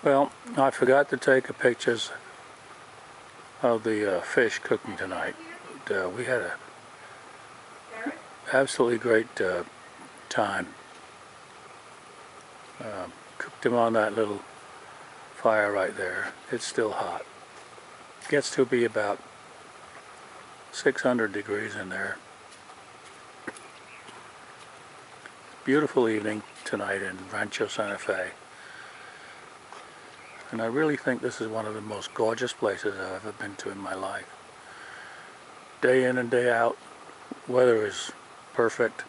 Well, I forgot to take a pictures of the fish cooking tonight. But, we had a absolutely great time. Cooked them on that little fire right there. It's still hot. Gets to be about 600 degrees in there. Beautiful evening tonight in Rancho Santa Fe. And I really think this is one of the most gorgeous places I've ever been to in my life. Day in and day out, weather is perfect.